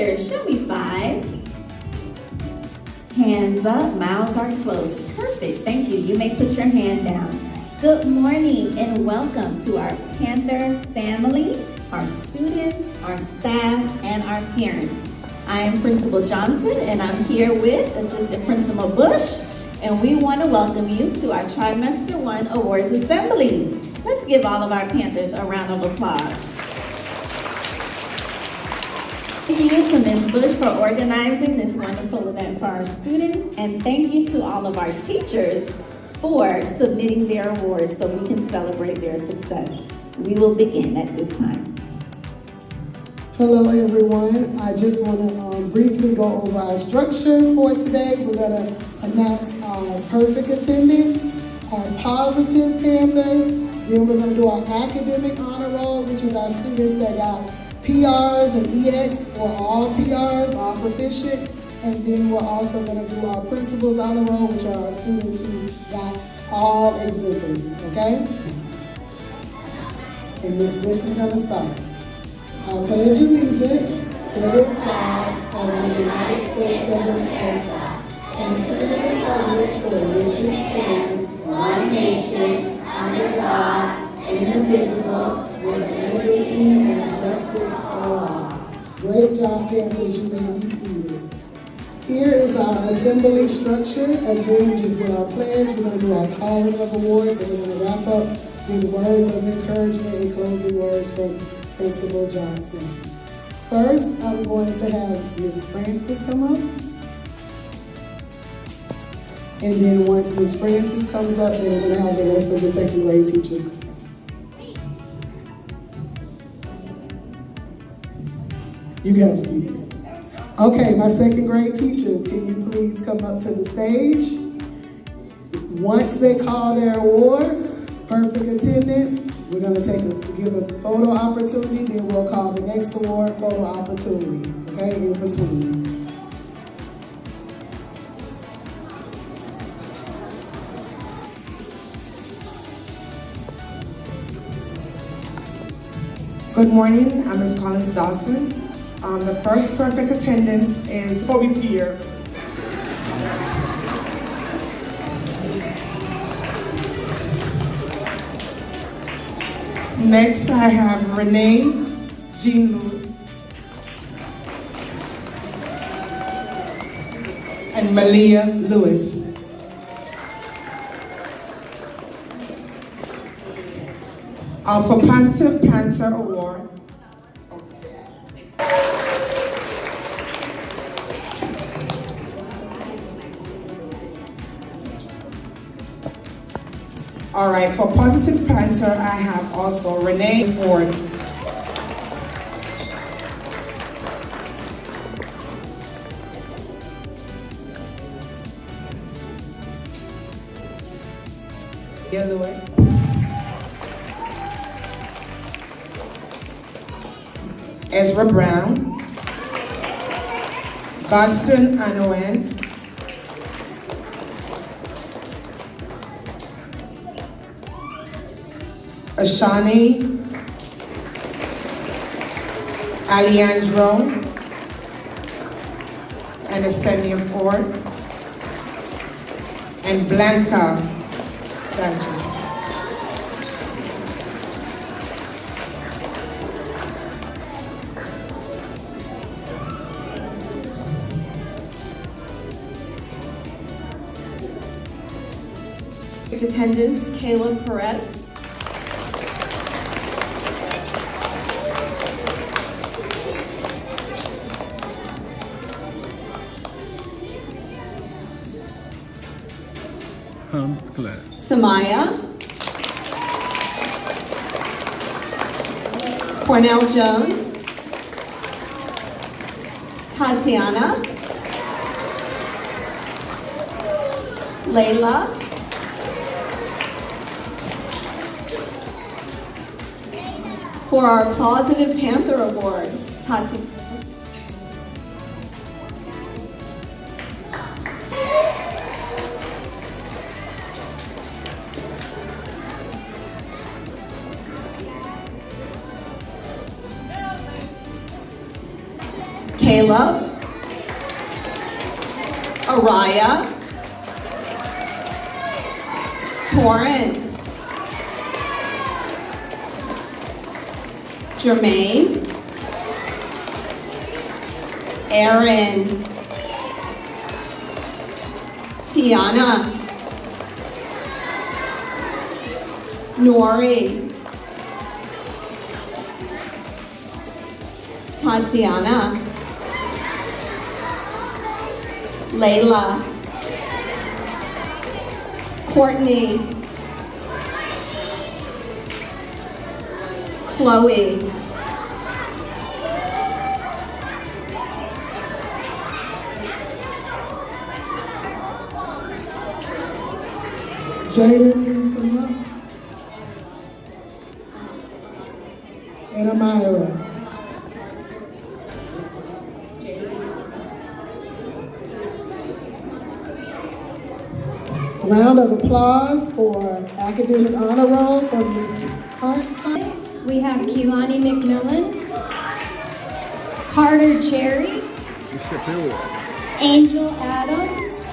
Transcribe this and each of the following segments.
Panthers, show me 5. Hands up, mouths are closed. Perfect, thank you. You may put your hand down. Good morning and welcome to our Panther family, our students, our staff, and our parents. I am Principal Johnson and I'm here with Assistant Principal Bush, and we want to welcome you to our Trimester 1 Awards Assembly. Let's give all of our Panthers a round of applause. Thank you to Ms. Bush for organizing this wonderful event for our students, and thank you to all of our teachers for submitting their awards so we can celebrate their success. We will begin at this time. Hello everyone, I just want to briefly go over our structure for today. We're going to announce our perfect attendance, our positive Panthers, then we're going to do our academic honor roll, which is our students that got PRs and EX, or all PRs, all proficient, and then we're also going to do our principal's honor roll, which are our students who got all exemplary, okay? And Ms. Bush is going to start. I pledge allegiance to the flag of the United States of America and to the republic for which it stands, one nation, under God, indivisible, with liberty and justice for all. Great job, Panthers. You may be seated. Here is our assembly structure. Again, we just did our pledge. We're going to do our calling of awards, and we're going to wrap up with words of encouragement and closing words from Principal Johnson. First, I'm going to have Ms. Francis come up. And then once Ms. Francis comes up, then we're going to have the rest of the second grade teachers come up. You got to see it. Okay, my second grade teachers, can you please come up to the stage? Once they call their awards, perfect attendance, we're going to give a photo opportunity, then we'll call the next award photo opportunity, okay, in between. Good morning, I'm Ms. Collins Dawson. The first perfect attendance is Bobby Pierre. Next, I have Renee Jean Lewis and Malia Lewis. For Positive Panther Award, all right, for Positive Panther, I have also Renee Ford. Lewis. Ezra Brown. Godson Anowen. Ashani Alejandro and Asenia Ford and Blanca Sanchez. Attendance, Caleb Perez. Hans Clare. Samaya. Cornell Jones. Tatiana. Layla. For our Positive Panther Award, Caleb, Araya, Torrance, Jermaine, Aaron, Tiana, Nori, Tatiana, Layla, Courtney, Chloe, Jada, please come up. And Amira. Round of applause for academic honor roll for Ms. Hartstein. We have Keelani McMillan, Carter Cherry, Angel Adams,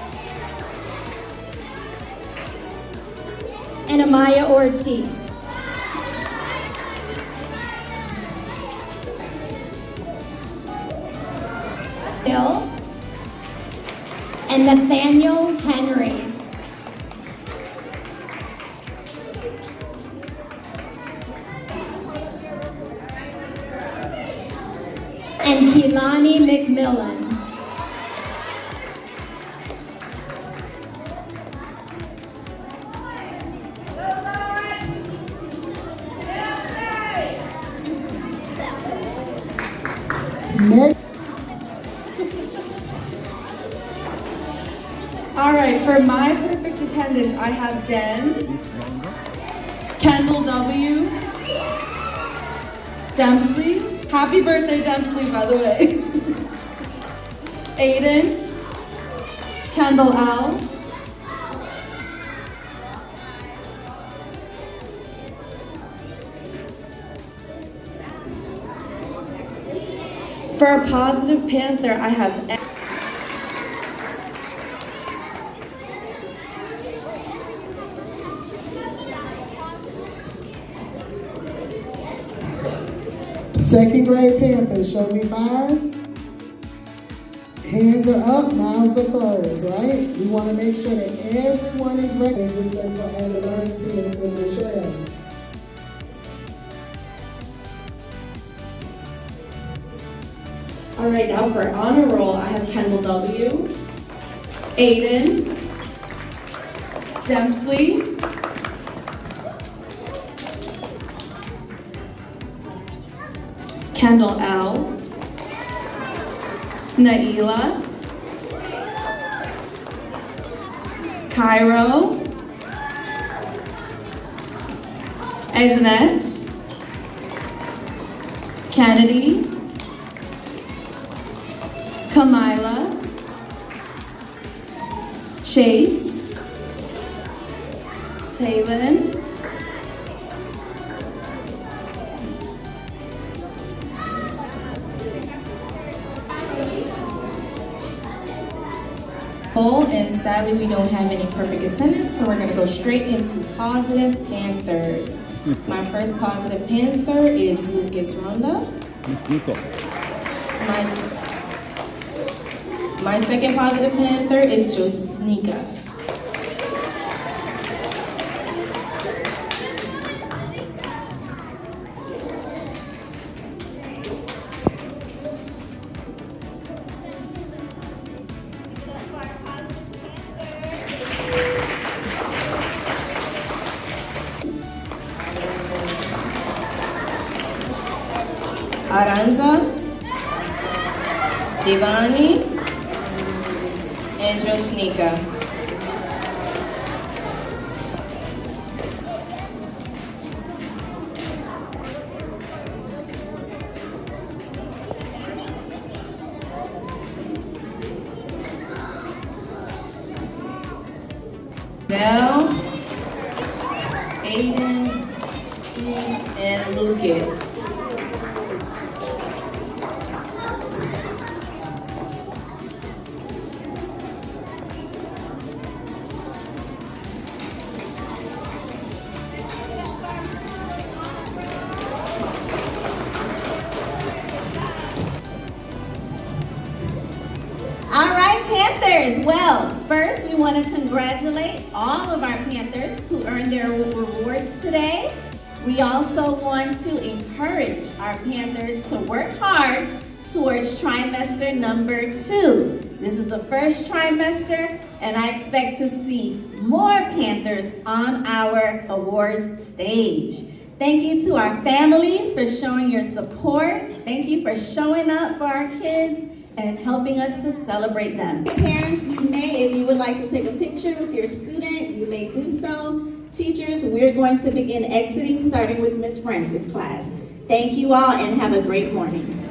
and Amaya Ortiz. Bill and Nathaniel Henry. And Keelani McMillan. Next, All right, for my perfect attendance, I have Dens, Kendall W, Dempsey. Happy birthday, Dempsey, by the way. Aiden, Kendall L, for a positive Panther, I have second grade Panthers, show me 5. Hands are up, mouths are closed, right? We want to make sure that everyone is ready for respectful and emergency and civil trails. All right, now for honor roll, I have Kendall W, Aiden, Dempsey, Kendall L, Naila, Cairo, Ezenet, Kennedy, Kamila, Chase, Taylin, And sadly, we don't have any perfect attendance, so we're going to go straight into positive Panthers. My first positive Panther is Lucas Ronda. My second positive Panther is Josnika. Aranza, Devani, and Josnika. Del, Aiden, and Lucas. want to congratulate all of our Panthers who earned their rewards today. We also want to encourage our Panthers to work hard towards trimester number 2. This is the first trimester, and I expect to see more Panthers on our awards stage. Thank you to our families for showing your support. Thank you for showing up for our kids and helping us to celebrate them. Parents, you may, if you would like to take a picture with your student, you may do so. Teachers, we're going to begin exiting, starting with Miss Francis' class. Thank you all and have a great morning.